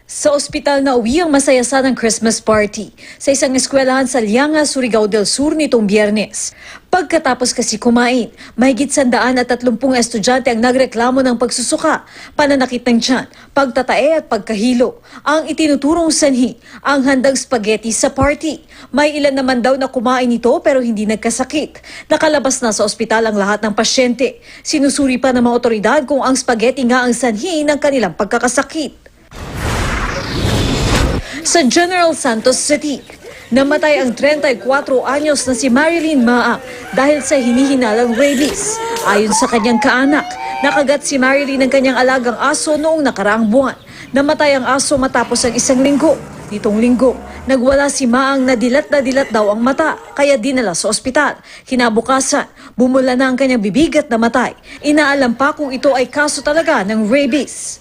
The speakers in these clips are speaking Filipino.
Sa ospital na uwi ang masayasa ng Christmas party sa isang eskwelahan sa Lianga, Surigao del Sur nitong Biyernes. Pagkatapos kasi kumain, mahigit 130 estudyante ang nagreklamo ng pagsusuka, pananakit ng tiyan, pagtatae at pagkahilo. Ang itinuturong sanhi, ang handang spaghetti sa party. May ilan naman daw na kumain ito pero hindi nagkasakit. Nakalabas na sa ospital ang lahat ng pasyente. Sinusuri pa ng mga otoridad kung ang spaghetti nga ang sanhi ng kanilang pagkakasakit. Sa General Santos City, namatay ang 34 anyos na si Marilyn Maa dahil sa hinihinalang rabies. Ayon sa kanyang kaanak, nakagat si Marilyn ng kanyang alagang aso noong nakaraang buwan. Namatay ang aso matapos ang isang linggo. Nitong linggo, nagwala si Maang nadilat daw ang mata, kaya dinala sa ospital. Kinabukasan, bumula na ang kanyang bibig at namatay. Inaalam pa kung ito ay kaso talaga ng rabies.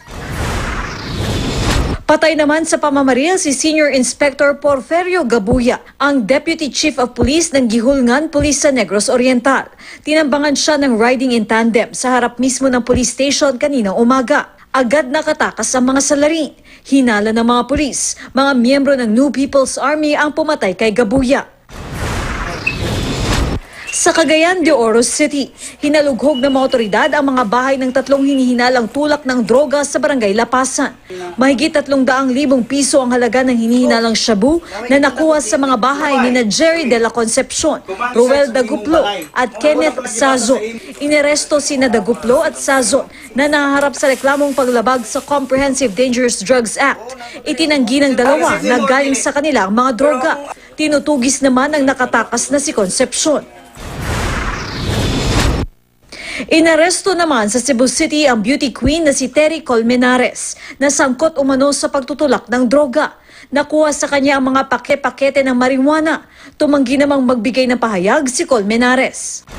Patay naman sa pamamaril si Senior Inspector Porferio Gabuya, ang Deputy Chief of Police ng Gihulngan Police sa Negros Oriental. Tinambangan siya ng riding in tandem sa harap mismo ng police station kaninang umaga. Agad nakatakas ang mga salarin. Hinala ng mga pulis, mga miyembro ng New People's Army ang pumatay kay Gabuya. Sa Cagayan de Oro City, hinalughog ng mga otoridad ang mga bahay ng 3 hinihinalang tulak ng droga sa barangay Lapasan. Mahigit 300,000 piso ang halaga ng hinihinalang shabu na nakuha sa mga bahay ni Jerry de la Concepcion, Ruel Daguplo at Kenneth Sazon. Ineresto sina Daguplo at Sazon na nahaharap sa reklamong paglabag sa Comprehensive Dangerous Drugs Act. Itinanggi ng dalawa na galing sa kanila ang mga droga. Tinutugis naman ang nakatakas na si Concepcion. Inaresto naman sa Cebu City ang beauty queen na si Terry Colmenares na sangkot umano sa pagtutulak ng droga. Nakuha sa kanya ang mga pakete ng marijuana. Tumanggi namang magbigay ng pahayag si Colmenares.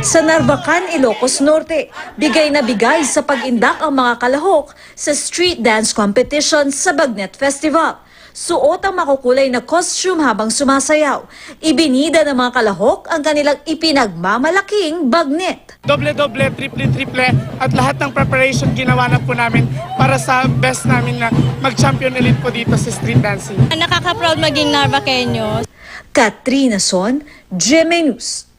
Sa Narvacan, Ilocos Norte, bigay na bigay sa pag-indak ang mga kalahok sa street dance competition sa Bagnet Festival. Suot ang makukulay na costume habang sumasayaw. Ibinida ng mga kalahok ang kanilang ipinagmamalaking bagnet. Doble-doble, triple-triple at lahat ng preparation ginawa na po namin para sa best namin na mag-champion elite po dito sa street dancing. Nakaka-proud maging Narvaqueño. Katrina Son, GMA News.